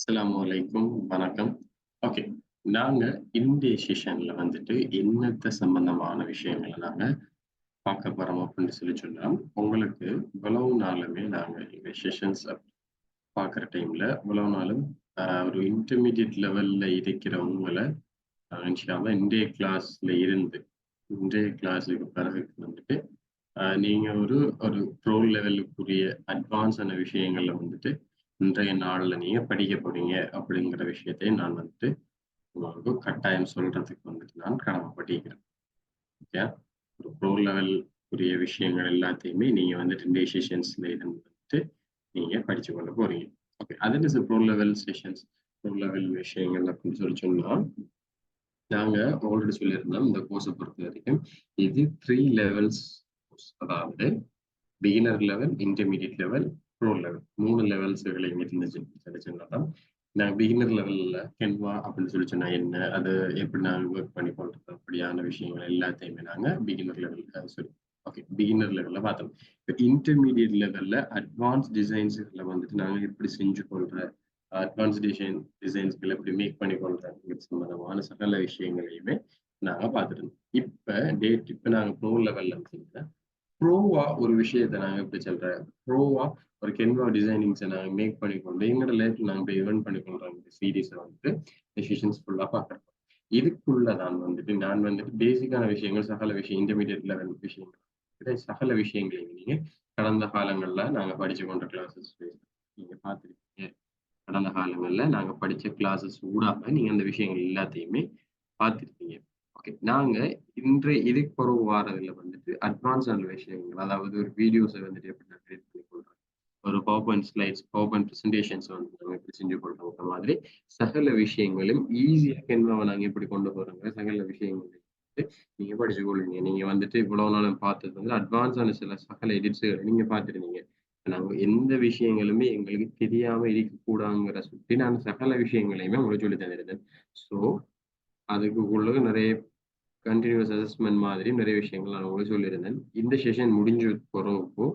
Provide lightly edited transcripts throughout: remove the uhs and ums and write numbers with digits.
அஸ்ஸலாமு அலைக்கும் வணக்கம். ஓகே. நாங்க இன்றைய செஷன்ல வந்துட்டு என்னத்த சம்பந்தமான விஷயங்கள நாங்க பார்க்க போறோம் அப்படின்னு சொன்னா, உங்களுக்கு இவ்வளவு நாளுமே நாங்க எங்க செஷன்ஸ் பார்க்குற டைம்ல இவ்வளவு நாளும் ஒரு இன்டர்மீடியேட் லெவல்ல இருக்கிறவங்கள இன்ஷா அல்லாஹ் இன்றைய கிளாஸுக்கு பிறகு வந்துட்டு நீங்க ஒரு ஒரு ப்ரோ லெவலுக்குரிய அட்வான்ஸான விஷயங்கள்ல வந்துட்டு இன்றைய நாள்ல நீங்க படிக்க போறீங்க அப்படிங்கிற விஷயத்தை நான் வந்துட்டு உங்களுக்கு கட்டாயம் சொல்றதுக்கு வந்துட்டு நான் கடமைப்பட்டிருக்கிறேன். ஓகே. ஒரு ப்ரோ லெவல் உரிய விஷயங்கள் எல்லாத்தையுமே நீங்க வந்துட்டு இன்றைய செஷன்ஸ்ல இருந்து வந்துட்டு நீங்க படிச்சு கொண்டு போறீங்க. ஓகே. அது is bro level sessions. Bro level விஷயங்கள் அப்படின்னு சொன்னா நாங்க ஆல்ரெடி சொல்லியிருந்தோம் இந்த கோர்ஸை பொறுத்த வரைக்கும் இது 3 லெவல்ஸ். அதாவது beginner level, intermediate level, bro level 3 லெவல்ஸ்களை இருந்துச்சுன்னா நாங்கள் பிகினர் லெவல்ல கென்வா அப்படின்னு சொல்லி சொன்னா என்ன, அது எப்படி நாங்கள் ஒர்க் பண்ணி கொள்றது அப்படியான விஷயங்கள் எல்லாத்தையுமே நாங்கள் பிகினர் லெவல் பிகினர் லெவல்ல பார்த்தோம். இப்போ இன்டர்மீடியட் லெவல்ல அட்வான்ஸ் டிசைன்ஸ்களை வந்துட்டு நாங்கள் எப்படி செஞ்சு கொள்ற, அட்வான்ஸ் டிசைன்ஸ்களை எப்படி மேக் பண்ணி கொள்றதுங்கிற சம்பந்தமான சகல விஷயங்களையுமே நாங்க பார்த்துருந்தோம். இப்ப நாங்க ப்ரோ லெவல்ல ப்ரோவா ஒரு விஷயத்தை நாங்க எப்படி சொல்றேன், ப்ரோவா ஒரு கென்வா டிசைனிங்ஸை நாங்க மேக் பண்ணிக்கொண்டு எங்களோட லைஃப்ல நாங்க போய் இவெண்ட் பண்ணிக்கொள்றோம். இந்த சீரீஸை வந்துட்டு டெசிஷன்ஸ் ஃபுல்லா பார்க்குறோம். இதுக்குள்ள நான் வந்துட்டு பேசிக்கான விஷயங்கள், சகல விஷயம், இன்டர்மீடியட் லெவல் விஷயங்கள், சகல விஷயங்களையும் நீங்க கடந்த காலங்கள்ல நாங்க படிச்சு கொண்ட கிளாஸஸ் நீங்க பார்த்துருக்கீங்க. கடந்த காலங்கள்ல நாங்க படிச்ச கிளாஸஸ் ஊடாக நீங்க அந்த விஷயங்கள் எல்லாத்தையுமே பார்த்துருக்கீங்க. ஓகே. நாங்க இதுக்கு பிறகு வாரதுல வந்துட்டு அட்வான்ஸான விஷயங்கள், அதாவது ஒரு வீடியோஸை வந்துட்டு எப்படி நான் கிரியேட் பண்ணி கொள்றேன், ஒரு power point slides, power point presentations வந்து நம்ம எப்படி செஞ்சு கொள்றோம், அந்த மாதிரி சகல விஷயங்களும் ஈஸியா கென்வாவை நாங்க எப்படி கொண்டு போறோங்க சகல விஷயங்கள் நீங்க படிச்சு கொள்வீங்க. நீங்க வந்துட்டு இவ்வளவு நாளும் பார்த்தது வந்து அட்வான்ஸான சில சகல எடிட்ஸுகளை நீங்க பார்த்துருந்தீங்க. நாங்க எந்த விஷயங்களுமே எங்களுக்கு தெரியாம இருக்கக்கூடாதுங்கிற சுற்றி நான் சகல விஷயங்களையுமே உங்களுக்கு சொல்லி தந்திருந்தேன். ஸோ அதுக்குள்ள நிறைய கண்டினியூஸ் அசஸ்மெண்ட் மாதிரி நிறைய விஷயங்கள் நான் உங்களுக்கு சொல்லியிருந்தேன். இந்த செஷன் முடிஞ்சு போறப்போ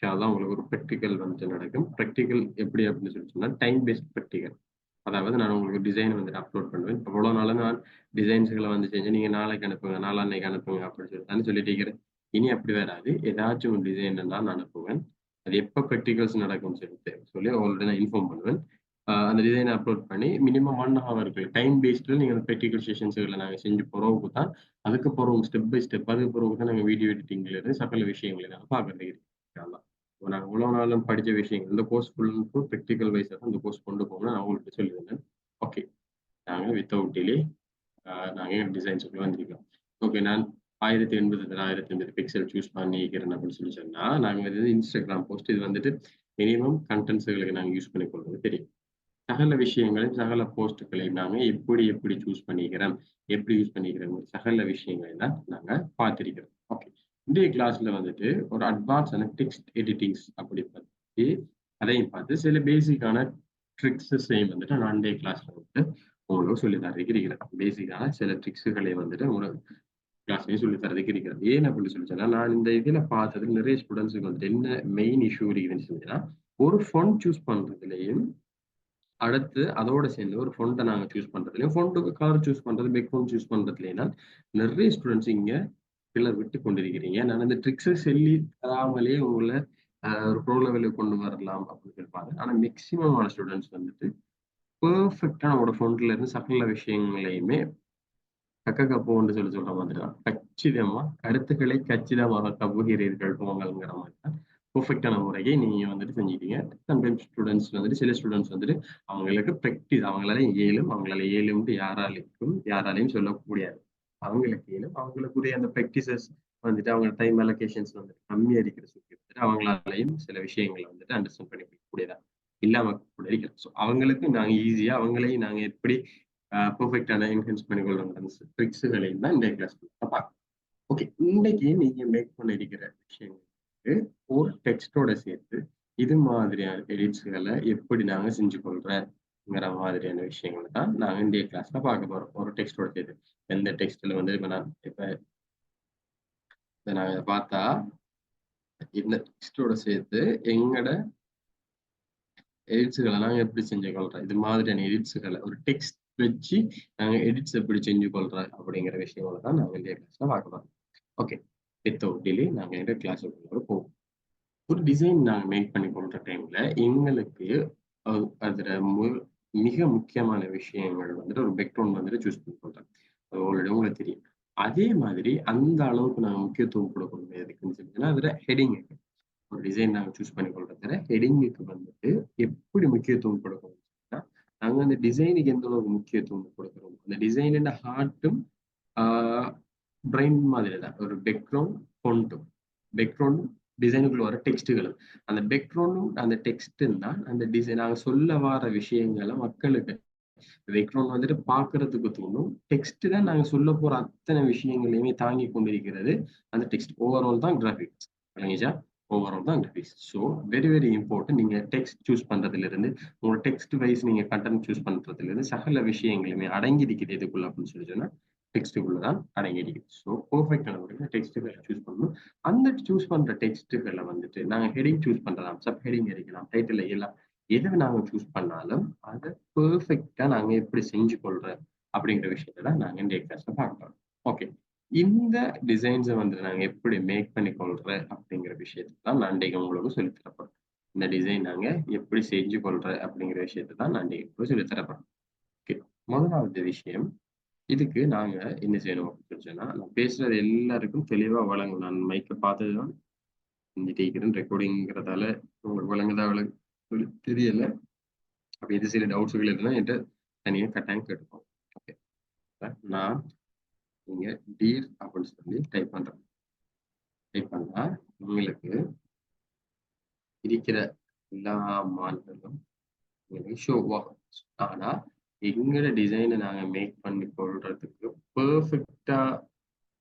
தான் உங்களுக்கு ஒரு ப்ராக்டிக்கல் வந்துட்டு நடக்கும். ப்ராக்டிக்கல் எப்படி அப்படின்னு சொல்லி சொன்னா டைம் பேஸ்ட் ப்ராக்டிக்கல். அதாவது நான் உங்களுக்கு டிசைன் வந்துட்டு அப்லோட் பண்ணுவேன். அவ்வளவு நாளும் நான் டிசைன்ஸ்களை வந்து செஞ்சு நீங்க நாளைக்கு அனுப்புங்க, நாளான்னைக்கு அனுப்புங்க அப்படின்னு சொல்லிட்டு இருக்கிறேன். இனி அப்படி வராது. ஏதாச்சும் ஒரு டிசைன் தான் நான் அனுப்புவேன். அது எப்போ ப்ராக்டிகல்ஸ் நடக்கும்னு சொல்லி ஆல்ரெடி நான் இன்ஃபார்ம் பண்ணுவேன். அந்த டிசைனை அப்லோட் பண்ணி மினிமம் 1 ஹவருக்கு டைம் பேஸ்டில் நீங்கள் அந்த ப்ராக்டிகல் செஷன்ஸ்களை நாங்கள் செஞ்சு போகிறவுக்கு தான், அதுக்கு போகிறவங்க ஸ்டெப் பை ஸ்டெப் அதுக்கு போகிறவுக்கு தான் நாங்கள் வீடியோ எடிட்டிங்ல இருந்து சகல விஷயங்களை நாங்கள் பார்க்கறது இருக்கு. நாங்கள் இவ்வளவு நாளும் படித்த விஷயங்கள் இந்த கோர்ஸ் ஃபுல் ப்ராக்டிக்கல் வைஸாக தான் இந்த கோர்ஸ் கொண்டு போகணும் நான் உங்களுக்கு சொல்லியிருந்தேன். ஓகே. நாங்கள் வித்தவுட் டிலே நாங்கள் டிசைன்ஸுக்குள்ள வந்திருக்கோம். ஓகே. நான் 1080 பிக்சல் சூஸ் பண்ணிக்கிறேன் அப்படின்னு சொல்லி சொன்னா நாங்கள் வந்து இன்ஸ்டாகிராம் போஸ்ட் இது வந்துட்டு மினிமம் கண்டென்ட்ஸுகளுக்கு நாங்கள் யூஸ் பண்ணி கொள்வது தெரியும். சகல விஷயங்களையும் சகல போஸ்ட்டுகளையும் நாங்க எப்படி சூஸ் பண்ணிக்கிறோம், எப்படி யூஸ் பண்ணிக்கிறோம் சகல விஷயங்களை தான் நாங்க பார்த்திருக்கிறோம். ஓகே. இன்றைய கிளாஸ்ல வந்துட்டு ஒரு அட்வான்ஸான டெக்ஸ்ட் எடிட்டிங்ஸ் அப்படி பத்தி அதையும் பார்த்து சில பேசிக்கான ட்ரிக்ஸையும் வந்துட்டு நான் இன்றைய கிளாஸ்ல வந்துட்டு உங்களுக்கு சொல்லி தரதுக்கு இருக்கிறேன். பேசிக்கான சில ட்ரிக்ஸுகளை வந்துட்டு உங்களுக்கு கிளாஸ்லயும் சொல்லி தரதுக்கு இருக்கிறது. ஏன் அப்படின்னு சொல்லி சொன்னா நான் இந்த இதுல பார்த்தது நிறைய ஸ்டூடெண்ட்ஸுக்கு வந்துட்டு என்ன மெயின் இஷ்யூ இருக்குதுன்னு சொன்னீங்கன்னா, ஒரு ஃபண்ட் சூஸ் பண்றதுலயும் அடுத்து அதோட சேர்ந்து ஒரு ஃபொண்ட்டை நாங்க சூஸ் பண்றதுலயும், ஃபொண்ட்டுக்கு கலர் சூஸ் பண்றது, பேக்ரவுண்ட் சூஸ் பண்றதுலயும் நிறைய ஸ்டூடெண்ட்ஸ் இங்க பில்லர் விட்டு கொண்டிருக்கிறீங்க. நான் இந்த ட்ரிக்ஸை சொல்லி தராமலே உங்களை ஒரு ப்ரோ லெவலுக்கு கொண்டு வரலாம் அப்படின்னு இருப்பாங்க. ஆனா மேக்சிமமான ஸ்டூடெண்ட்ஸ் வந்துட்டு பெர்ஃபெக்டா நம்மளோட ஃபொண்ட்ல இருந்து சகல விஷயங்களையுமே கக்கக்கப்போன்னு சொல்ற மாதிரி தான். கச்சிதமா கருத்துக்களை கச்சிதமாக கவ்வுகிறீர்கள் போங்கள்ங்கிற மாதிரி தான் பெர்ஃபெக்டான முறையை நீங்க வந்துட்டு செஞ்சுட்டீங்க. சம்டைம்ஸ் ஸ்டூடெண்ட்ஸ் வந்துட்டு சில ஸ்டூடெண்ட்ஸ் வந்துட்டு அவங்களுக்கு ப்ராக்டிஸ் அவங்களால இயலும்ட்டு யாராலையும் சொல்ல முடியாது. அவங்களுக்கு இயலும். அவங்களுக்குரிய அந்த ப்ராக்டிசஸ் வந்துட்டு அவங்க டைம் அலோகேஷன்ஸ் வந்துட்டு கம்மியா இருக்கிற சுற்றி வந்துட்டு அவங்களாலையும் சில விஷயங்களை வந்துட்டு அண்டர்ஸ்டாண்ட் பண்ணி கூடியதா இல்லாம கூட இருக்கிறோம். ஸோ அவங்களுக்கு நாங்க ஈஸியா அவங்களையும் நாங்க எப்படி பெர்ஃபெக்டான என்ஹான்ஸ் பண்ணிக்கொள்ளும் ட்ரிக்ஸுகளையும் தான் இந்த கிளாஸ் பார்க்கலாம். ஓகே. இன்னைக்கு நீங்க மேக் பண்ணிருக்கிற விஷயங்களுக்கு ஒரு டெக்ஸ்டோட சேர்த்து இது மாதிரியான எடிட்ஸ்களை எப்படி நாங்க செஞ்சு கொள்றேங்கிற மாதிரியான விஷயங்களை தான் நாங்க இந்த கிளாஸ்ல பார்க்க போறோம். ஒரு டெக்ஸ்டோட சேர்த்து எந்த டெக்ஸ்ட்ல வந்து இப்ப நாங்க பார்த்தா இந்த டெக்ஸ்டோட சேர்த்து எங்கட எடிட்ஸுகளை நாங்கள் எப்படி செஞ்சு கொள்றோம், இது மாதிரியான எடிட்ஸுகளை ஒரு டெக்ஸ்ட் வச்சு நாங்கள் எடிட்ஸ் எப்படி செஞ்சு கொள்றோம் அப்படிங்கிற விஷயங்களை தான் நாங்கள் இந்த கிளாஸ்ல பார்க்கலாம். ஓகே, வித்தவுட் டிலே நாங்கள் இந்த கிளாஸுக்குள்ள போவோம். ஒரு டிசைன் நாங்கள் மேக் பண்ணி கொள்ற டைம்ல எங்களுக்கு அதுல மிக முக்கியமான விஷயங்கள் வந்துட்டு ஒரு பேக்ரவுண்ட் வந்துட்டு சூஸ் பண்ணி கொள்றோம். அது ஆல்ரெடி உங்களுக்கு தெரியும். அதே மாதிரி அந்த அளவுக்கு நாங்கள் முக்கியத்துவம் கொடுக்கணும் எதுக்குன்னு சொல்லிங்கன்னா அதுல ஹெடிங் ஒரு டிசைன் நாங்கள் சூஸ் பண்ணி கொள்றதுல ஹெடிங்குக்கு வந்துட்டு எப்படி முக்கியத்துவம் கொடுக்கணும் நாங்கள் அந்த டிசைனுக்கு எந்த அளவுக்கு முக்கியத்துவம் கொடுக்குறோம். அந்த டிசைனோட ஹார்ட்டும் பிரெயின் மாதிரி தான் ஒரு பேக்ரவுண்ட் ஃபொண்ட்டும் பேக்ரவுண்டும் டிசைனுக்குள்ள வர டெக்ஸ்ட்டுகளும் அந்த பேக்ரவுண்டும் அந்த டெக்ஸ்ட்டும் தான் அந்த டிசைன் நாங்கள் சொல்ல வர விஷயங்களை மக்களுக்கு பேக்ரவுண்ட் வந்துட்டு பாக்குறதுக்கு தோணும். டெக்ஸ்ட் தான் நாங்க சொல்ல போற அத்தனை விஷயங்களையுமே தாங்கி கொண்டிருக்கிறது அந்த டெக்ஸ்ட். ஓவரால் தான் கிராஃபிக்ஸ் இல்லைங்கச்சா, ஓவரால் தான் graphics. So very very important. நீங்க டெக்ஸ்ட் சூஸ் பண்றதுல இருந்து உங்களோட டெக்ஸ்ட் வைஸ் நீங்க கண்டென்ட் சூஸ் பண்றதுல இருந்து சகல விஷயங்களுமே அடங்கி இருக்குது எதுக்குள்ள அப்படின்னு சொல்லி சொன்னா டெக்ஸ்ட்டுக்குள்ள தான் அடங்கி இருக்குது. ஸோ பெர்ஃபெக்டான முறையில் டெக்ஸ்ட்டுகளை சூஸ் பண்ணணும். அந்த சூஸ் பண்ற டெக்ஸ்ட்டுகளை வந்துட்டு நாங்க ஹெடிங் சூஸ் பண்றலாம், சப் ஹெடிங் அடிக்கலாம், டைட்டில் எல்லாம் எதை நாங்க சூஸ் பண்ணாலும் அதை பெர்ஃபெக்டா நாங்க எப்படி செஞ்சு கொள்றோம் அப்படிங்கிற விஷயத்த தான் நாங்க இந்த கிளாஸ்ல பார்க்கலாம். ஓகே, இந்த டிசைன்ஸை வந்து நாங்க எப்படி மேக் பண்ணி கொள்றோம் அப்படிங்கிற விஷயத்தை தான் நான் இன்றைக்கு உங்களுக்கு சொல்லித் தரப்போறேன். இந்த டிசைன் நாங்க எப்படி செஞ்சு கொள்றோம் அப்படிங்கிற விஷயத்தை தான் நான் இன்றைக்கு சொல்லித் தரப்போறேன். ஓகே, முதலாவது விஷயம், இதுக்கு நாங்க என்ன செய்யணும் அப்படின்னு சொன்னா நான் பேசுறது எல்லாருக்கும் தெளிவா வழங்கும். நான் மைக்கை பார்த்ததுதான் செஞ்சுட்டு ரெக்கார்டிங்கிறதால உங்களுக்கு வழங்குதா தெரியல. அப்ப இது சில டவுட்ஸுகள் இருந்தா என்கிட்ட தனியாக கட்டாயம் கேட்டுப்போம். ஓகே, நான் நீங்க டீர் அப்படின்னு சொல்லி டைப் பண்றேன். டைப் பண்ணா உங்களுக்கு இருக்கிற எல்லா மாடல்களும் உங்களுக்கு ஷோ ஆகும். ஆனா எங்களோட டிசைனை நாங்க மேக் பண்ணி கொள்றதுக்கு பெர்ஃபெக்டா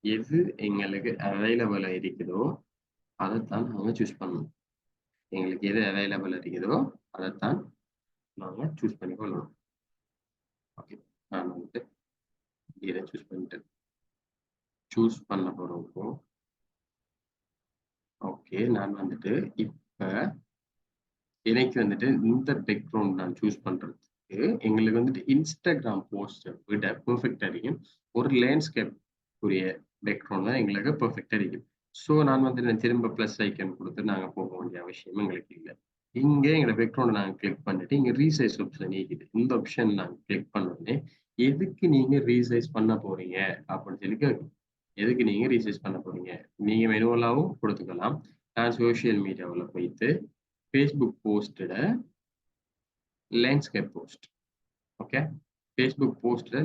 எது எங்களுக்கு அவைலபிளா இருக்குதோ அதைத்தான் நாங்க சூஸ் பண்ணணும். எங்களுக்கு எது அவைலபிள் இருக்குதோ அதைத்தான் நாங்க சூஸ் பண்ணி கொள்ளணும். ஓகே, நான் வந்துட்டு இதை சூஸ் பண்ணிட்டேன். சூஸ் பண்ண போறப்போ ஓகே, நான் வந்துட்டு இப்ப எனக்கு வந்துட்டு இந்த பேக்ரவுண்ட் நான் சூஸ் பண்றதுக்கு எங்களுக்கு வந்துட்டு இன்ஸ்டாகிராம் போஸ்ட் விட பெர்ஃபெக்டா இருக்கும். ஒரு லேண்ட்ஸ்கேப் உரிய பேக்ரவுண்ட் தான் எங்களுக்கு பெர்ஃபெக்டா இருக்கும். ஸோ நான் வந்துட்டு திரும்ப பிளஸ் ஐக்கன் கொடுத்து நாங்க போக வேண்டிய அவசியம் எங்களுக்கு இல்லை. இங்கே எங்களோட பேக்ரவுண்ட் நாங்க கிளிக் பண்ணிட்டு இங்க ரீசைஸ் ஆப்ஷன் இருக்குது. இந்த ஆப்ஷன் நாங்க கிளிக் பண்ணோடனே எதுக்கு நீங்க ரீசைஸ் பண்ண போறீங்க அப்படின்னு சொல்லி கேட்கும். எதுக்கு நீங்க ரீசைஸ் பண்ண போறீங்க நீங்க மெனுவலாவும் கொடுத்துக்கலாம். நான் சோசியல் மீடியாவில் போயிட்டு ஃபேஸ்புக் போஸ்டோட லேண்ட்ஸ்கேப் போஸ்ட், ஓகே, ஃபேஸ்புக் போஸ்டோட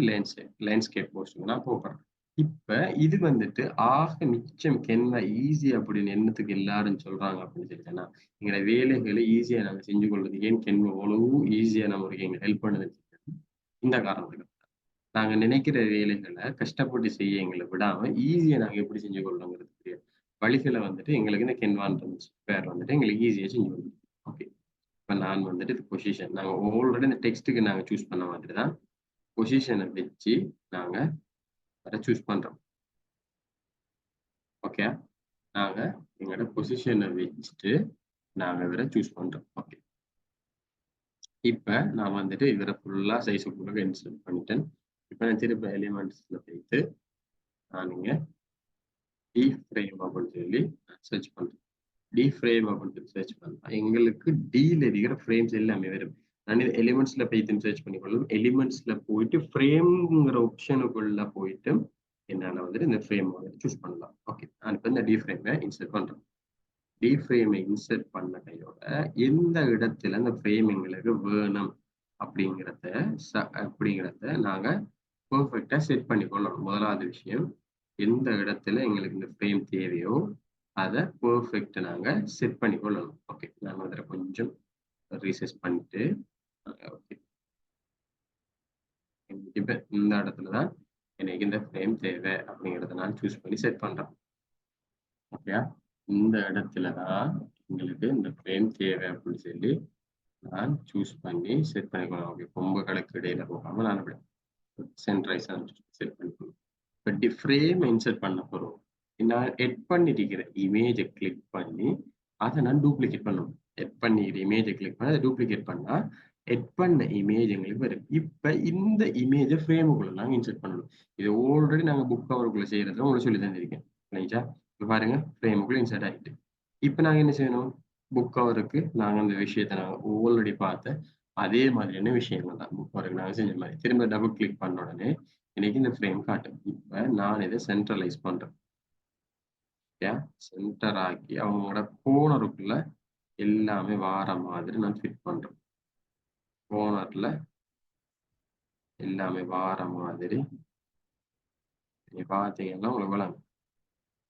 லேண்ட்ஸ்கேப் போஸ்ட் நான் போகிறேன். இப்ப இது வந்துட்டு ஆக மிச்சம் கென்வா ஈஸி அப்படின்னு என்னத்துக்கு எல்லாரும் சொல்றாங்க அப்படின்னு சொல்லிட்டேன்னா எங்களோட வேலைகளை ஈஸியா நாங்க செஞ்சு கொள்றது ஏன் கென்வா அவ்வளவு ஈஸியா நமக்கு எங்களை ஹெல்ப் பண்ணுதுன்னு இந்த காரணத்துக்கு நாங்க நினைக்கிற வேலைகளை கஷ்டப்பட்டு செய்ய எங்களை விடாம ஈஸியா நாங்க எப்படி செஞ்சு கொள்ளணுங்கிறது வழிகளை வந்துட்டு எங்களுக்கு இந்த கென்வான்ற சாஃப்ட்வேர் வந்துட்டு எங்களுக்கு ஈஸியா செஞ்சு கொள்ளும். ஓகே, இப்போ நான் வந்துட்டு பொசிஷன் நாங்கள் ஆல்ரெடி இந்த டெக்ஸ்ட்டுக்கு நாங்கள் சூஸ் பண்ண மாதிரி தான் பொசிஷனை வச்சு நாங்கள் அதை சூஸ் பண்ணுறோம். ஓகே, நாங்கள் எங்களோட பொசிஷனை வச்சுட்டு நாங்கள் இவரை சூஸ் பண்ணுறோம். ஓகே, இப்போ நான் வந்துட்டு இவரை ஃபுல்லாக சைஸுக்குள்ள இன்ஸ்டால் பண்ணிட்டேன். இப்போ நான் திரும்ப எலிமெண்ட்ஸில் போயிட்டு நான் நீங்கள் டி ஃப்ரேம் அப்படின்னு சொல்லி சர்ச் பண்ணுறேன். டி ஃப்ரேம் அப்படின்னு சர்ச் பண்ணா எங்களுக்கு டில இருக்கிற ஃப்ரேம்ஸ் எல்லாமே வரும். நான் எலிமெண்ட்ஸ்ல போயிட்டு சர்ச் பண்ணிக்கொள்ளும். எலிமெண்ட்ஸ்ல போயிட்டு ஃப்ரேம்ங்கிற ஆப்ஷனுக்குள்ள போயிட்டு என்னால வந்துட்டு இந்த ஃப்ரேம் வந்துட்டு சூஸ் பண்ணலாம். ஓகே, நான் இப்போ இந்த டி ஃப்ரேமை இன்சர்ட் பண்றேன். டி ஃப்ரேமை இன்சர்ட் பண்ண கையோட எந்த இடத்துல இந்த ஃப்ரேம் எங்களுக்கு வேணும் அப்படிங்கிறத நாங்க பெர்ஃபெக்டா செட் பண்ணிக்கொள்ளணும். முதலாவது விஷயம், எந்த இடத்துல எங்களுக்கு இந்த ஃப்ரேம் தேவையோ அதை பெர்ஃபெக்ட் நாங்க செட் பண்ணிக்கொள்ளணும். ஓகே, நான் அதில் கொஞ்சம் ரீசர்ச் பண்ணிட்டு ஓகே இப்போ இந்த இடத்துல தான் எனக்கு இந்த ஃப்ரேம் தேவை அப்படிங்கிறத நான் சூஸ் பண்ணி செட் பண்றேன். ஓகே, இந்த இடத்துல தான் எங்களுக்கு இந்த ஃப்ரேம் தேவை அப்படின்னு சொல்லி நான் சூஸ் பண்ணி செட் பண்ணிக்கணும். ஓகே, கொம்புகளுக்கு இடையில போகாம நான் அப்படி சென்ட்ரைஸா செட் பண்ணிக்கணும். இப்போ ஃப்ரேம் இன்சர்ட் பண்ண போறோம். நான் எட் பண்ணிருக்கிற இமேஜை கிளிக் பண்ணி அதை நான் டூப்ளிகேட் பண்ணணும். எட் பண்ணிக்கிற இமேஜை கிளிக் பண்ணி அதை டூப்ளிகேட் பண்ணா எட் பண்ண இமேஜ் எங்களுக்கு வரும். இப்ப இந்த இமேஜை ஃப்ரேமுக்குள்ள நாங்க இன்சர்ட் பண்ணணும். இது ஆல்ரெடி நாங்க புக் கவருக்குள்ள செய்யறத உங்களுக்கு சொல்லி தந்திருக்கேன். ரைட்டா? இப்ப பாருங்க ஃப்ரேமுக்குள்ள இன்சர்ட் ஆகிட்டு. இப்ப நாங்க என்ன செய்யணும்? புக் கவருக்கு நாங்க அந்த விஷயத்தை நாங்க ஆல்ரெடி பார்த்த அதே மாதிரியான விஷயங்கள் தான் புக் கவருக்கு நாங்க செஞ்ச மாதிரி. திரும்ப டபுள் கிளிக் பண்ண உடனே எனக்கு இந்த ஃப்ரேம் காட்டும். இப்ப நான் இதை சென்ட்ரலைஸ் பண்றேன். சென்டர் ஆக்கி அவங்களோட கோனருக்குள்ள எல்லாமே வார மாதிரி நான் ஃபிட் பண்றேன். கோனர்ல எல்லாமே வார மாதிரி நீ பார்த்தீங்கன்னா உங்களுக்கு விளங்கும்.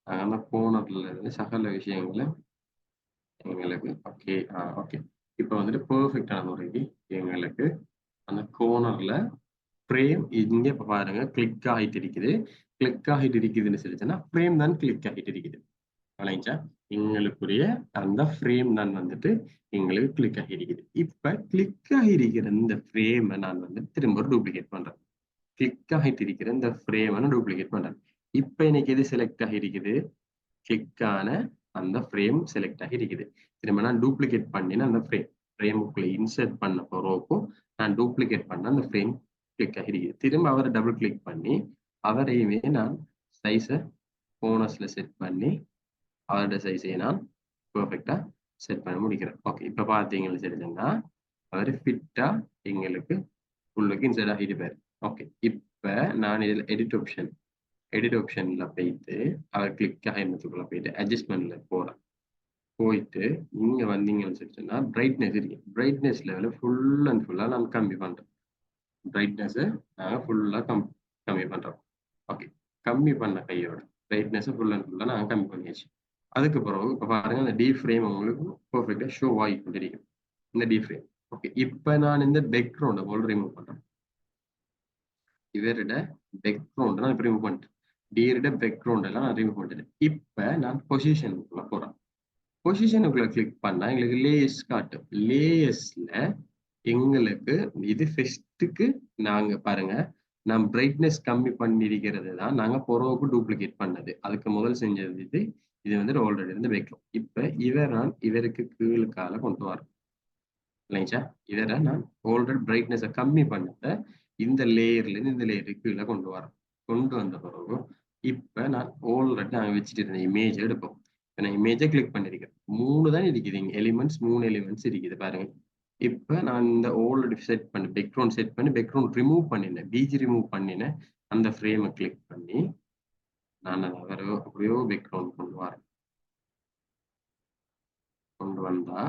அந்த கோனர்ல இருந்து சகல விஷயங்களை எங்களுக்கு ஓகே ஓகே இப்போ வந்துட்டு பெர்ஃபெக்டான முறைக்கு எங்களுக்கு அந்த கோனர்ல ஃப்ரேம் இங்க இப்ப பாருங்க கிளிக் ஆகிட்டு இருக்குது. கிளிக் ஆகிட்டு இருக்குதுன்னு சொல்லிச்சுன்னா ஃப்ரேம் தான் கிளிக் ஆகிட்டு இருக்குது. வளைஞ்சா எங்களுக்குரிய அந்த ஃப்ரேம் தான் வந்துட்டு எங்களுக்கு கிளிக் ஆகி இருக்குது. இப்ப கிளிக் ஆகி இருக்கிற இந்த ஃப்ரேமை நான் வந்து திரும்ப டூப்ளிகேட் பண்றேன். கிளிக் ஆகிட்டு இருக்கிற இந்த ஃப்ரேமை நான் டூப்ளிகேட் பண்றேன். இப்ப எனக்கு எது செலக்ட் ஆகி இருக்குது? கிளிக்கான அந்த ஃப்ரேம் செலக்ட் ஆகி இருக்குது. திரும்ப நான் டூப்ளிகேட் பண்ணின அந்த ஃப்ரேமுக்குள்ள இன்சர்ட் பண்ண போறப்போ நான் டூப்ளிகேட் பண்ண அந்த ஃப்ரேம் கிளிக் ஆகி இருக்குது. திரும்ப அவரை டபுள் கிளிக் பண்ணி அவரையுமே நான் சைஸை போனஸ்ல செட் பண்ணி அவரோட சைஸை நான் பெர்ஃபெக்டா செட் பண்ண முடிக்கிறேன். ஓகே இப்ப பாத்தீங்கன்னு தெரிஞ்சுன்னா அவர் ஃபிட்டா எங்களுக்கு உள்ளுக்கு இன்சைட் ஆகிட்டு. ஓகே இப்ப நான் இதுல எடிட் ஆப்ஷன்ல போயிட்டு அவர் கிளிக் ஆகினதுக்குள்ள போயிட்டு அட்ஜஸ்ட்மெண்ட்ல போயிட்டு நீங்க வந்தீங்கன்னு சொல்லிச்சுன்னா பிரைட்னஸ் இருக்கு. பிரைட்னஸ் லெவல ஃபுல் அண்ட் ஃபுல்லா நான் கம்மி பண்றேன். பிரைட்னஸ் நாங்க ஃபுல்லா கம்மி பண்றோம். ஓகே கம்மி பண்ண கையோட பிரைட்னஸ் ஃபுல் அண்ட் ஃபுல்லா நாங்க கம்மி பண்ணியாச்சு. அதுக்கு பிறகு இப்ப பாருங்க இந்த டி ஃப்ரேம் உங்களுக்கு பெர்ஃபெக்டா ஷோ ஆகி கொண்டிருக்கும். இந்த டி ஃப்ரேம் ஓகே இப்ப நான் இந்த பேக்ரவுண்டை போல் ரிமூவ் பண்றேன். இவரோட பேக்ரவுண்ட் நான் ரிமூவ் பண்ணிட்டேன். டியோட பேக்ரவுண்ட் எல்லாம் நான் ரிமூவ் பண்ணிட்டேன். இப்ப நான் பொசிஷனுக்குள்ள போறேன். பொசிஷனுக்குள்ள கிளிக் பண்ணா எங்களுக்கு லேயர்ஸ் காட்டும். லேயர்ஸ்ல எங்களுக்கு இது ஃபெஸ்ட்டுக்கு நாங்க பாருங்க நான் பிரைட்னஸ் கம்மி பண்ணிருக்கிறது தான் நாங்க பொறவுக்கு டூப்ளிகேட் பண்ணது. அதுக்கு முதல் செஞ்சது இது வந்து ஆல்ரெடி இருந்து வைக்கும். இப்ப இவருக்கு கீழுக்கால கொண்டு வரேன் இல்லைங்களா? இவரை நான் ஆல்ரெடி பிரைட்னஸை கம்மி பண்ணத இந்த லேயர்ல இருந்து இந்த லேயருக்கு கீழே கொண்டு வரேன். கொண்டு வந்த பிறகு இப்ப நான் ஆல்ரெடி நாங்க வச்சுட்டு இருந்த இமேஜ் எடுப்போம். நான் இமேஜை கிளிக் பண்ணிருக்கேன். 3 தான் இருக்குது இங்க எலிமெண்ட்ஸ். 3 எலிமெண்ட்ஸ் இருக்குது பாருங்க. இப்ப நான் இந்த ஆல்ரெடி செட் பண்ணி பேக்ரவுண்ட் செட் பண்ணி பேக்ரவுண்ட் ரிமூவ் பண்ணினேன். பிஜி ரிமூவ் பண்ணினேன். அந்த ஃப்ரேமை கிளிக் பண்ணி நான் அதை அப்படியோ பேக்ரவுண்ட் கொண்டு வரேன். கொண்டு வந்தா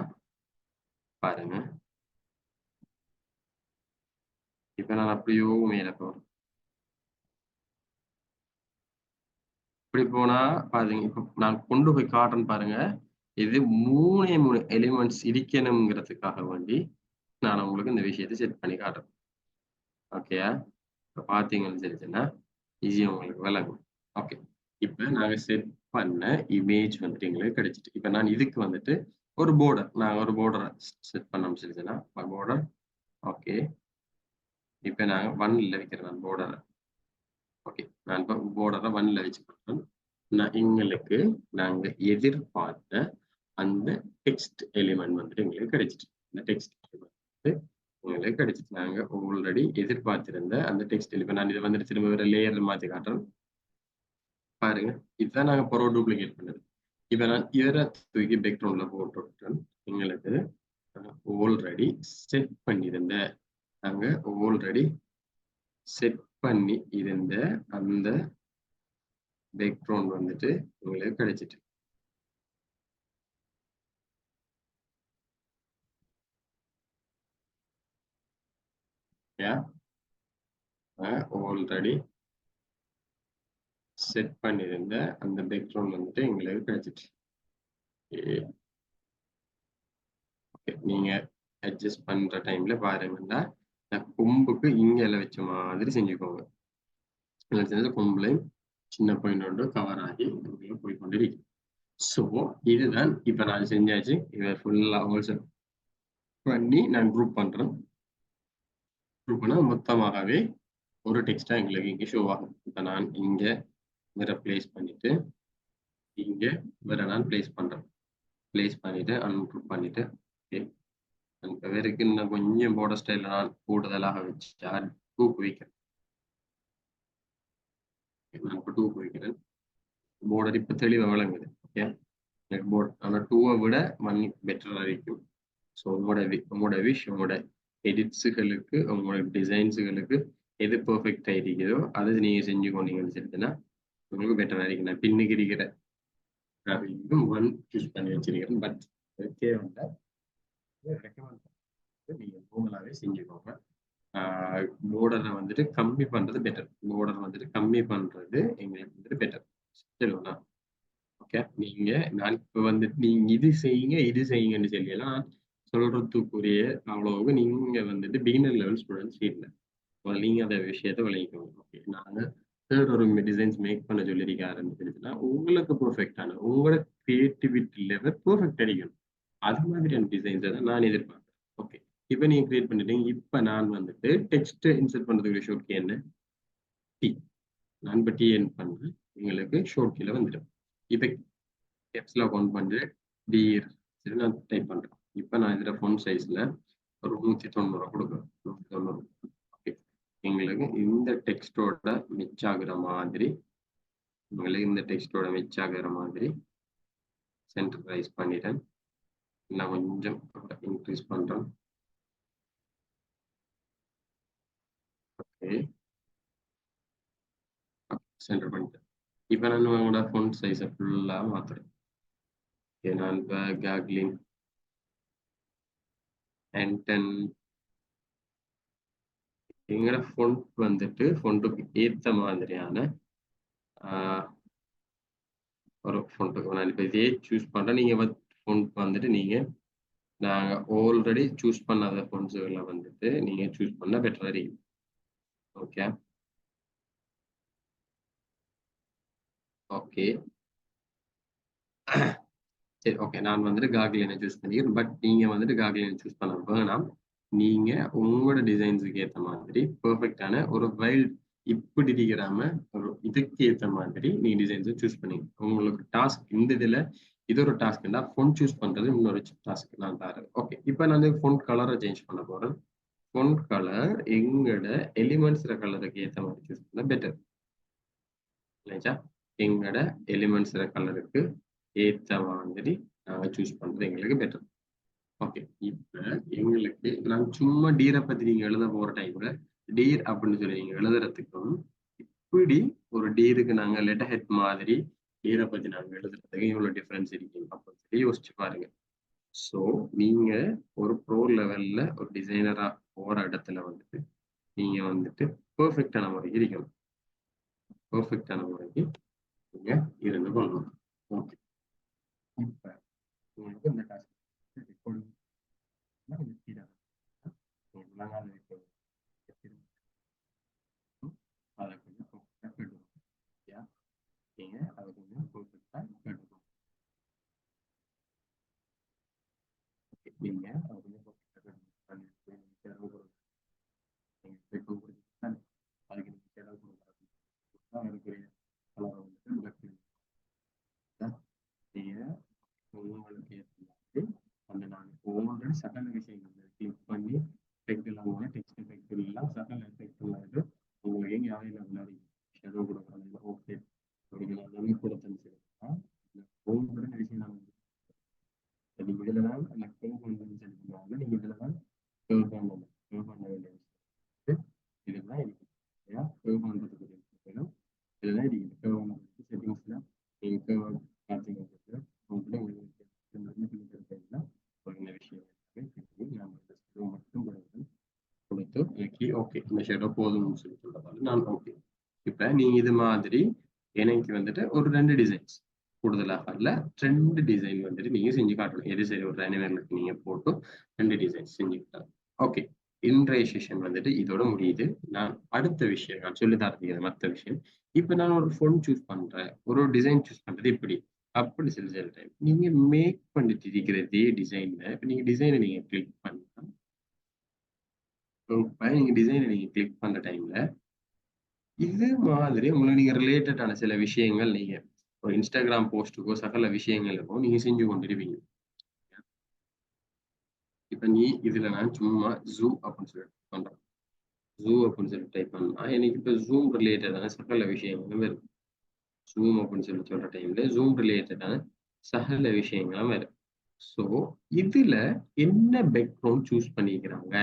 பாருங்க இப்ப நான் அப்படியோ மேல போறேன். இப்படி போனா பாருங்க இப்ப நான் கொண்டு போய் காட்டுறேன்னு பாருங்க. இது 3 எலிமெண்ட்ஸ் இருக்கணுங்கிறதுக்காக வேண்டி நான் உங்களுக்கு இந்த விஷயத்தை செட் பண்ணி காட்டுறேன். ஓகேயா? இப்ப பாத்தீங்கன்னு தெரிஞ்சுன்னா ஈஸியா உங்களுக்கு விளங்கும். ஓகே இப்ப நாங்க செட் பண்ண இமேஜ் வந்துட்டு எங்களுக்கு கிடைச்சிட்டு இப்ப நான் இதுக்கு வந்துட்டு ஒரு போர்டர் நாங்க ஒரு போர்டரை செட் பண்ணோம் சொல்லிச்சுன்னா போர்டர் ஓகே இப்ப நாங்க 1ல வைக்கிறேன் நான் போர்டரை. ஓகே நான் இப்போ போர்டரை 1ல வச்சு பண்றேன். நான் எங்களுக்கு நாங்க எதிர்பார்த்த அந்த டெக்ஸ்ட் எலிமெண்ட் வந்துட்டு எங்களுக்கு கிடைச்சிட்டு இந்த டெக்ஸ்ட் எலிமெண்ட் உங்களுக்கு கிடைச்சிட்டு நாங்க ஆல்ரெடி எதிர்பார்த்திருந்த அந்த டெக்ஸ்ட் எலிமெண்ட் நான் இதை வந்துட்டு திரும்ப வேற லேயர்ல மாத்தி காட்டுறேன் பாருங்க. இதுதான் நாங்க பொறவு டூப்ளிகேட் பண்ணது. இப்ப நான் இதர தூக்கி பேக்ரவுண்ட்ல போட்டுவிட்டேன். எங்களுக்கு ஆல்ரெடி செட் பண்ணியிருந்த நாங்க ஆல்ரெடி செட் பண்ணி இருந்த அந்த பேக்ரவுண்ட் வந்துட்டு உங்களுக்கு கிடைச்சிட்டு ஆல்ரெடி செட் பண்ணியிருந்த அந்த பேக்ரவுண்ட் வந்துட்டு எங்களுக்கு கிடைச்சிட்டு நீங்க அட்ஜஸ்ட் பண்ற டைம்ல பாருங்கன்னா கொம்புக்கு இங்க வச்ச மாதிரி செஞ்சுக்கோங்க. கொம்புலையும் சின்ன பாயிண்ட் கவர் ஆகி போய் கொண்டிருக்கு. ஸோ இதுதான் இப்ப நான் செஞ்சாச்சு. இதை ஃபுல்லா ஹோல்ஸ் பண்ணி நான் குரூப் பண்றேன். குரூப் பண்ணா மொத்தமாகவே ஒரு டெக்ஸ்டா எங்களுக்கு இங்க ஷோ ஆகும். இப்ப நான் இங்க வேற பிளேஸ் பண்ணிட்டு இங்க வேற நான் பிளேஸ் பண்றேன். பிளேஸ் பண்ணிட்டு அன்குரூப் பண்ணிட்டு ஓகே. பேருக்கு இன்னும் கொஞ்சம் பார்டர் ஸ்டைல நான் கூடுதலாக வச்சா 2க்கு வைக்கிறேன். நான் இப்போ 2க்கு வைக்கிறேன். பார்டர் இப்போ தெளிவா விளங்குது. ஓகே. எனக்கு போர்ட் ஆனா 2 விட 1 பெட்டரா இருக்கும். ஸோ உங்களோட விஷ் உங்களோட எடிட்ஸுகளுக்கு உங்களோட டிசைன்ஸுகளுக்கு எது பெர்ஃபெக்டா இருக்குதோ அதை நீங்க செஞ்சு கொண்டீங்கன்னு சொல்லிட்டுன்னா உங்களுக்கு பெட்டரா இருக்கு. நான் பின்னுக்கு இருக்கிற இன்னும் 1 சூஸ் பண்ணி வச்சிருக்கிறேன். பட் தேவையில்லை, ரெக்கமெண்ட் நீங்க கூகுளாவே செஞ்சுக்கோங்க. போர்டரை வந்துட்டு கம்மி பண்றது பெட்டர். போர்டர் வந்துட்டு கம்மி பண்றது எங்களுக்கு வந்துட்டு பெட்டர். சரிங்களா? ஓகே. நான் இப்ப வந்துட்டு நீங்க இது செய்யுங்கன்னு சொல்லலாம் சொல்றதுக்குரிய அவ்வளவு நீங்க வந்துட்டு பிகினர் லெவல் ஸ்டூடெண்ட்ஸ் இல்லை. நீங்க அந்த விஷயத்த விளங்கிக்கோங்க. ஓகே. நாங்க தேர்ட் ஒரு டிசைன்ஸ் மேக் பண்ண சொல்லியிருக்க ஆரம்பிச்சிருச்சுன்னா உங்களுக்கு பெர்ஃபெக்டான உங்களோட கிரியேட்டிவிட்டி லெவல் பெர்ஃபெக்ட் அடிக்கணும். அது மாதிரியான டிசைன்ஸ் தான் நான் எதிர்பார்க்கிறேன். ஓகே. இப்ப நீங்க கிரியேட் பண்ணிட்டீங்க. இப்ப நான் வந்துட்டு டெக்ஸ்ட் இன்சர்ட் பண்றதுக்கு ஷோர்ட் கீ என்ன? டி. நான் இப்ப டி என் பண்றேன். எங்களுக்கு ஷோர்ட் கீல வந்துடும். இப்ப கேப்ஸ்ல கவுண்ட் பண்ணி டிர் நான் டைப் பண்றேன். இப்ப நான் இதுல ஃபோன் சைஸ்ல ஒரு 190 கொடுக்குறேன். 190. ஓகே. எங்களுக்கு இந்த டெக்ஸ்டோட மிச் ஆகுற மாதிரி சென்டரைஸ் பண்ணிட்டேன். நான் கொஞ்சம் இன்க்ரீஸ் பண்றேன். ஓகே. சென்டர் பண்ணிட்டேன். இப்ப நான் உங்களோட ஃபோன் சைஸை ஃபுல்லா மாத்துறேன். நான் இப்ப காக்லின் N10 எங்களோட ஃபொண்ட் வந்துட்டு ஃபொண்ட்டுக்கு ஏத்த மாதிரியான ஒரு ஃபொண்ட்டுக்கு நான் இப்போ இதே சூஸ் பண்றேன். நீங்க ஃபொண்ட் வந்துட்டு நீங்க நாங்க ஆல்ரெடி சூஸ் பண்ணாத ஃபொண்ட்ஸுகளை வந்துட்டு நீங்க சூஸ் பண்ண பெட்டரா இருக்கும். ஓகே. ஓகே. சரி. ஓகே. நான் வந்துட்டு காக்லினை சூஸ் பண்ணிக்கிறேன். பட் நீங்க வந்துட்டு காக்லினை சூஸ் பண்ண வேணாம். நீங்க உங்களோட டிசைன்ஸுக்கு ஏத்த மாதிரி பெர்ஃபெக்டான ஒரு வைல்ட் இப்படி இருக்கிறாம ஒரு இதுக்கு ஏத்த மாதிரி நீங்க டிசைன்ஸை சூஸ் பண்ணிங்க. உங்களுக்கு டாஸ்க் இந்த இதுல இது ஒரு டாஸ்க்னா ஃபொண்ட் சூஸ் பண்றது இன்னொரு டாஸ்க் நான் தரேன். ஓகே. இப்போ நான் ஃபொண்ட் கலரை சேஞ்ச் பண்ண போறேன். ஃபொண்ட் கலர் எங்களோட எலிமெண்ட்ஸ் கலருக்கு ஏத்த மாதிரி சூஸ் பண்ண பெட்டர் இல்லையா? எங்களோட எலிமெண்ட்ஸ் கலருக்கு ஏத்த மாதிரி நாங்க சூஸ் பண்றது எங்களுக்கு பெட்டர். ஓகே. இப்ப எங்களுக்கு நான் சும்மா டீரை பத்தி நீங்க எழுத போற டைம்ல டீர் அப்படின்னு சொல்லி நீங்க எழுதுறதுக்கும் இப்படி ஒரு டீருக்கு நாங்க லெட்டர் ஹெட் மாதிரி டீரை பத்தி நாங்க எழுதுறதுக்கு இவ்வளவு டிஃபரன்ஸ் இருக்கு அப்படின்னு சொல்லி யோசிச்சு பாருங்க. ஸோ நீங்க ஒரு ப்ரோ லெவல்ல ஒரு டிசைனரா போற இடத்துல வந்துட்டு நீங்க வந்துட்டு பெர்ஃபெக்டான முறைக்கு இருக்கணும். பெர்ஃபெக்டான முறைக்கு நீங்க இருந்து கொள்ளணும். ஓகே. இப்ப உங்களுக்கு இந்த டாஸ்க் அதை கொஞ்சம் பெர்ஃபெக்டா கேட்டுக்கணும். நீங்க அதை கொஞ்சம் பெர்ஃபெக்டா கேட்டுக்கணும். நீங்க அதை கொஞ்சம் பெர்ஃபெக்டா கேட்டுக்கணும். அதுக்கு நீங்க செலவு கொடுக்காது அதுக்கு கலரை வந்துட்டு நீங்க உங்களுக்கு ஏற்ற மாதிரி அந்த நான் ஒவ்வொரு சகல விஷயங்கள் கிளிக் பண்ணி எஃபெக்ட் இல்லாமல் டெக்ஸ்ட் எஃபெக்ட் எல்லாம் சகல எஃபெக்ட் இல்லாது உங்களுக்கு எங்கே அவைலபிளாக இருக்கு ஷெடோ கொடுக்குறாங்க. ஓகே. அப்படிங்கிற எல்லாமே கொடுத்தேன்னு சொல்லினா ஒவ்வொரு விஷயம் நான் நீங்க இதில் தான் நான் கேவ் பண்ணுறேன்னு சொல்லி பண்ணுவாங்க. நீங்க இதில் தான் கேவ் பண்ணணும். கேவ் பண்ண வேண்டிய விஷயம் இதுதான் இருக்கு. ஏன்னா கேவ் பண்ணுறதுக்கு வேணும். இதுதான் இருக்குது. கேவ் பண்ணுறதுக்கு செட்டிங்ஸ்ல நீங்கள் கேவ் பார்த்தீங்க போதும்னு சொல்லி சொல்றதால நான் ஓகே. இப்ப நீங்க இது மாதிரி எனக்கு வந்துட்டு ஒரு 2 டிசைன்ஸ் கூடுதலாக இல்ல 2 டிசைன் வந்துட்டு நீங்க செஞ்சு காட்டணும். எது சரி ஒரு அனிமேலுக்கு நீங்க போட்டு 2 டிசைன் செஞ்சுக்கிட்டாங்க. ஓகே. இன்றைய செஷன் வந்துட்டு இதோட முடியுது. நான் அடுத்த விஷயம் நான் சொல்லி தரது மற்ற விஷயம். இப்ப நான் ஒரு ஃபோன் சூஸ் பண்றேன். ஒரு டிசைன் சூஸ் பண்றது இப்படி அப்படி சொல்லி சொல்றேன். நீங்க மேக் பண்ணிட்டு இருக்கிற இதே டிசைன்ல இப்ப நீங்க டிசைனை நீங்க கிளிக் பண்ணா நீங்க டிசைனை நீங்க கிளிக் பண்ற டைம்ல இது மாதிரி உங்களுக்கு நீங்க ரிலேட்டடான சில விஷயங்கள் நீங்க ஒரு இன்ஸ்டாகிராம் போஸ்ட்டுக்கோ சகல விஷயங்களுக்கோ நீங்க செஞ்சு கொண்டிருப்பீங்க. இப்ப நீ இதுல நான் சும்மா ஜூ அப்படின்னு சொல்லி பண்றேன். ஜூ அப்படின்னு சொல்லி டைப் பண்ணா எனக்கு இப்ப ஜூம் ரிலேட்டடான சகல விஷயங்களும் வரும். ஜூம் அப்படின்னு சொல்லி சொல்ற டைம்ல ஜூம் ரிலேட்டடான சகல விஷயங்களும் வரும். ஸோ இதுல என்ன பேக்ரவுண்ட் சூஸ் பண்ணிக்கிறாங்க?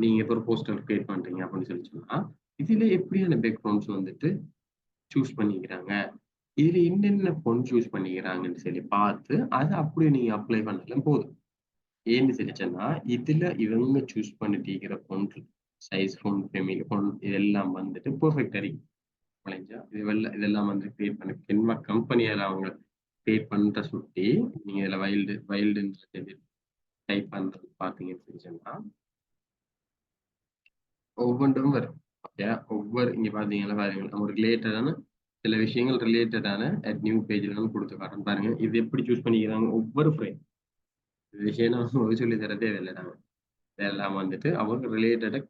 நீங்க இப்போ ஒரு போஸ்டர் கிரியேட் பண்றீங்க அப்படின்னு சொல்லி சொன்னா இதுல எப்படியான பேக்ரவுண்ட்ஸ் வந்துட்டு சூஸ் பண்ணிக்கிறாங்க, இதுல என்னென்ன பொன் சூஸ் பண்ணிக்கிறாங்கன்னு சொல்லி பார்த்து அதை அப்படியே நீங்க அப்ளை பண்ணாலும் போதும். ஏன்னு சொல்லிச்சேன்னா இதுல இவங்க சூஸ் பண்ணிட்டு பொன் சைஸ், பொன் ஃபெமிலி, பொன் இதெல்லாம் வந்துட்டு பெர்ஃபெக்ட் அறியும். இதெல்லாம் வந்து கிரியேட் பண்ண கென்வா கம்பெனியால அவங்க கிரியேட் பண்ற சுட்டி நீங்க இதுல வைல்டுன்னு டைப் பண்றது பாத்தீங்கன்னு சொன்னா ஒவ்வொன்றும் வரும். ஓகே, இங்க பாத்தீங்கன்னா பாருங்க நம்ம ரிலேட்டடான சில விஷயங்கள் ரிலேட்டடான நியூ பேஜ்ல கொடுத்து காட்டுறோம் பாருங்க. இது எப்படி சூஸ் பண்ணிக்கிறாங்க ஒவ்வொரு ஃப்ரேம் விஷயம் நம்ம சொல்லி தர தேவையில்லை. நாங்க இதெல்லாம் வந்துட்டு அவங்க ரிலேட்டடா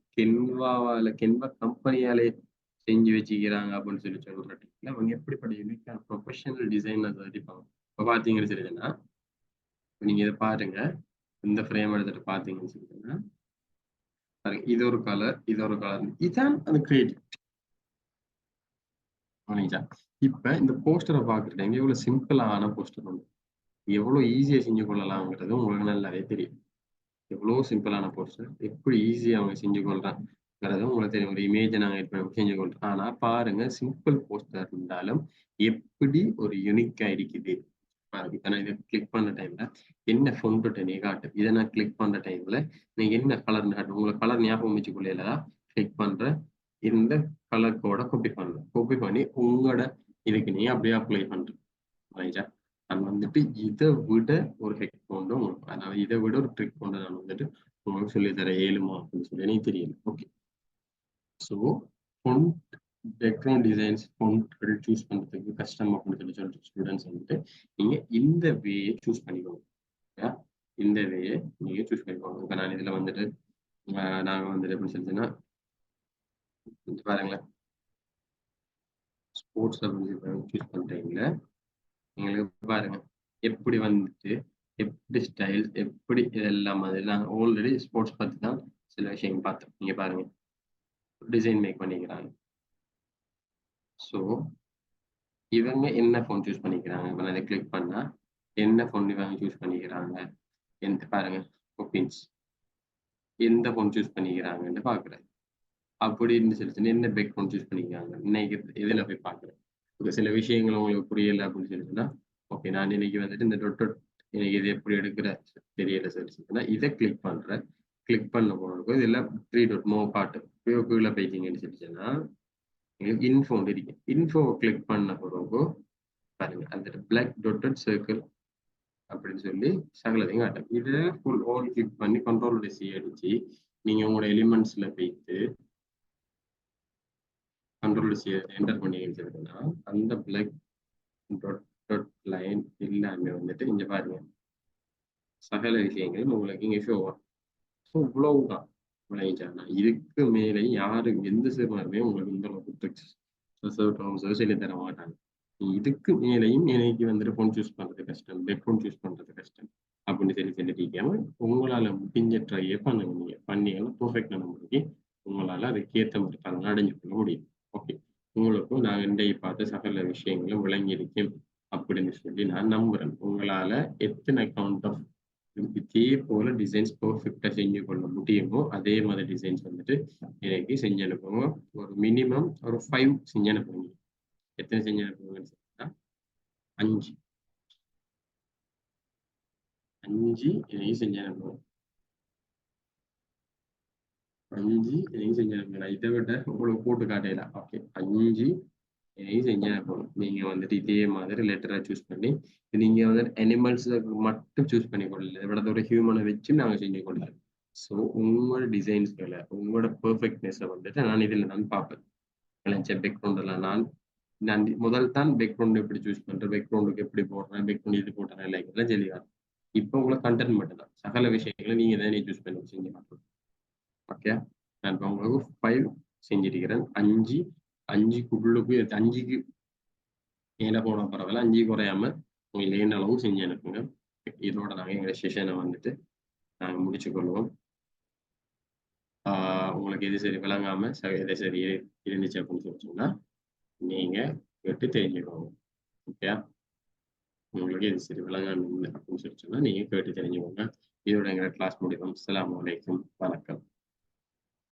கென்வா கம்பெனியாலே செஞ்சு வச்சுக்கிறாங்க அப்படின்னு சொல்லி சொல்றீங்க. அவங்க எப்படிப்பட்ட யூனிக்கான ப்ரொஃபஷனல் டிசைனர்ஸ் இருப்பாங்க. இப்போ பாத்தீங்கன்னு சொல்லிதுன்னா நீங்க இதை பாருங்க, இந்த ஃப்ரேம் எடுத்துட்டு பாத்தீங்கன்னு சொல்லிட்டுன்னா பாருங்க, இது ஒரு கலர், இது ஒரு கலர், இதான் அந்த கிரியேட்டிவ். இப்ப இந்த போஸ்டரை பாக்குற டைம் எவ்வளவு சிம்பிளான போஸ்டர் உண்டு, எவ்வளவு ஈஸியா செஞ்சு கொள்ளலாம்ங்கிறது உங்களுக்கு நல்லாவே தெரியும். எவ்வளவு சிம்பிளான போஸ்டர் எப்படி ஈஸியா அவங்க செஞ்சு கொள்றாங்கிறது உங்களுக்கு தெரியும். ஒரு இமேஜை நாங்க செஞ்சு கொள்றோம். ஆனா பாருங்க, சிம்பிள் போஸ்டர் இருந்தாலும் எப்படி ஒரு யூனிக்கா இருக்குது. இப்ப நான் இதை கிளிக் பண்ண டைம்ல என்ன ஃபொண்ட் நீ காட்டு, இதை நான் கிளிக் பண்ற டைம்ல நீங்க என்ன கலர் காட்டு, உங்களுக்கு கலர் ஞாபகம் வச்சுக்கொள்ளா கிளிக் பண்ற இந்த கலர் கோட காப்பி பண்ணி உங்களோட இதுக்கு நீ அப்படியே அப்ளை பண்ற. நான் வந்துட்டு இதை விட ஒரு ஹெக் கொண்டும், அதாவது இதை விட ஒரு ட்ரிக் கொண்டு நான் வந்துட்டு உங்களுக்கு சொல்லி தர இயலுமா அப்படின்னு சொல்லி எனக்கு தெரியல. Okay, so font background designs ஃபொண்ட்கள் சூஸ் பண்றதுக்கு கஷ்டம் அப்படின்னு சொல்லி சொல்லிட்டு ஸ்டூடெண்ட்ஸ் வந்துட்டு நீங்க இந்த வேயை சூஸ் பண்ணிக்கோங்க. இந்த வேயை நீங்க சூஸ் பண்ணிக்கோங்க. இப்போ நான் இதுல வந்துட்டு நாங்க வந்துட்டு எப்படி சொல்லிச்சுன்னா பாருங்களேன், ஸ்போர்ட்ஸ் அப்படின்னு சூஸ் பண்ற டைம்ல எங்களுக்கு பாருங்க எப்படி வந்துட்டு எப்படி ஸ்டைல் எப்படி இதெல்லாம் அதெல்லாம் ஆல்ரெடி ஸ்போர்ட்ஸ் பத்தி தான் சில விஷயங்கள் பார்த்தோம். நீங்க பாருங்க டிசைன் மேக் பண்ணிக்கிறாங்க. ஸோ இவங்க என்ன ஃபோன் சூஸ் பண்ணிக்கிறாங்க, இப்போ நான் இதை கிளிக் பண்ணா என்ன ஃபோன் இவங்க சூஸ் பண்ணிக்கிறாங்க, எந்த பாருங்க ஒப்பீன்ஸ் எந்த ஃபோன் சூஸ் பண்ணிக்கிறாங்கன்னு பாக்குறேன். அப்படின்னு சொல்லிச்சுன்னா என்ன பேக்ரவுண்ட் சூஸ் பண்ணிக்கிறாங்க இன்னைக்கு இதுல போய் பாக்குறேன். சில விஷயங்கள் உங்களுக்கு புரியல அப்படின்னு சொல்லிச்சுன்னா ஓகே, நான் இன்னைக்கு வந்துட்டு இந்த எனக்கு இது எப்படி எடுக்கிற தெரியல சொல்லிச்சுன்னா இதை கிளிக் பண்றேன். கிளிக் பண்ண போனதுக்கும் இதுல 3 டாட் மோ பாட்டு கீழே போயிட்டீங்கன்னு சொல்லிச்சுன்னா உங்களுக்கு இன்ஃபோ இருக்கு. இன்ஃபோவை கிளிக் பண்ண பிறகு பாருங்க அந்த பிளாக் டாட்டட் சர்க்கிள் அப்படின்னு சொல்லி சகலதையும் காட்டும். இதை ஃபுல் ஆல் கிளிக் பண்ணி கண்ட்ரோல் சி அடிச்சு நீங்க உங்களோட எலிமெண்ட்ஸ்ல போயிட்டு கண்ட்ரோல் சி என்டர் பண்ணீங்கன்னு சொல்லிட்டுன்னா அந்த பிளாக் டாட் லைன் எல்லாமே வந்துட்டு இங்க பாருங்க சகல விஷயங்களும் உங்களுக்கு இங்க ஷோ ஆகும். ஸோ இவ்வளவுதான் விளைவிச்சாங்கன்னா இதுக்கு மேலே யாரும் எந்த சிறுவருமே உங்களுக்கு இந்த அளவுக்கு சொல்லி தர மாட்டாங்க. இதுக்கு மேலேயும் எனக்கு வந்துட்டு ஃபோன் சூஸ் பண்றது கஷ்டம், பெட்ரூம் சூஸ் பண்றது கஷ்டம் அப்படின்னு சொல்லிட்டீங்க. உங்களால முடிஞ்ச ட்ரையே பண்ணுங்க. நீங்க பண்ணீங்கன்னா பெர்ஃபெக்டான முறைக்கு உங்களால அதுக்கேற்ற மாதிரி பலன் அடைஞ்சு கொள்ள முடியும். ஓகே, உங்களுக்கும் நான் இன்றைய பார்த்த சகல விஷயங்களும் விளங்கியிருக்கேன் அப்படின்னு சொல்லி நான் நம்புறேன். உங்களால எத்தனை கவுண்ட் ஆஃப் இதே போல டிசைன்ஸ் பெர்ஃபெக்டா செஞ்சு கொள்ள முடியுமோ அதே மாதிரி டிசைன்ஸ் வந்துட்டு எனக்கு செஞ்சு அனுப்புங்க. ஒரு மினிமம் ஒரு 5 செஞ்சு அனுப்புங்க. எத்தனை செஞ்சு அனுப்புங்கன்னு சொன்னா 5 எனக்கு செஞ்சு அனுப்புங்க. 5 எனக்கு செஞ்சு அனுப்புங்க. இதை விட உங்களுக்கு போட்டு காட்டையில. ஓகே, 5 எனக்கு செஞ்சு அனுப்பணும். நீங்க வந்துட்டு இதே மாதிரி லெட்டரா சூஸ் பண்ணி நீங்க வந்து அனிமல்ஸ் மட்டும் சூஸ் பண்ணி கொள்ளல, இவ்வளவு ஒரு ஹியூமனை வச்சு நாங்க செஞ்சு கொள்ளலாம். ஸோ உங்களோட டிசைன்ஸ்களை உங்களோட பெர்ஃபெக்ட்னஸை வந்துட்டு நான் இதில் நான் பார்ப்பேன். பேக்ரவுண்ட் எல்லாம் நான் முதல் தான் பேக்ரவுண்ட் எப்படி சூஸ் பண்றேன், பேக்ரவுண்டுக்கு எப்படி போடுறேன், பேக்ரவுண்ட் இது போடுறேன் இல்லை இதெல்லாம் சொல்லிடுறேன். இப்போ உங்களை கண்டென்ட் மட்டும் தான் சகல விஷயங்களை நீங்க தான் சூஸ் பண்ணி செஞ்சு பார்க்கணும். ஓகே, நான் இப்போ உங்களுக்கு 5 செஞ்சிருக்கிறேன். 5க்குள்ளுக்கு 5க்கு மேலே போன பரவாயில்ல, 5 குறையாம உங்களுக்கு என்ன அளவு செஞ்சு அனுப்புங்க. இதோட நாங்கள் எங்கள் செஷனை வந்துட்டு நாங்க முடிச்சுக்கொள்வோம். உங்களுக்கு எது சரி விளங்காம எது சரி இருந்துச்சு அப்படின்னு சொல்லி சொன்னா, நீங்க கேட்டு தெரிஞ்சுக்கோங்க. ஓகேயா? உங்களுக்கு எது சரி விளங்காம இல்லை அப்படின்னு சொல்லி சொன்னா, நீங்க கேட்டு தெரிஞ்சுக்கோங்க. இதோட எங்க கிளாஸ் முடிவோம். அஸ்ஸலாமு அலைக்கும். வணக்கம்.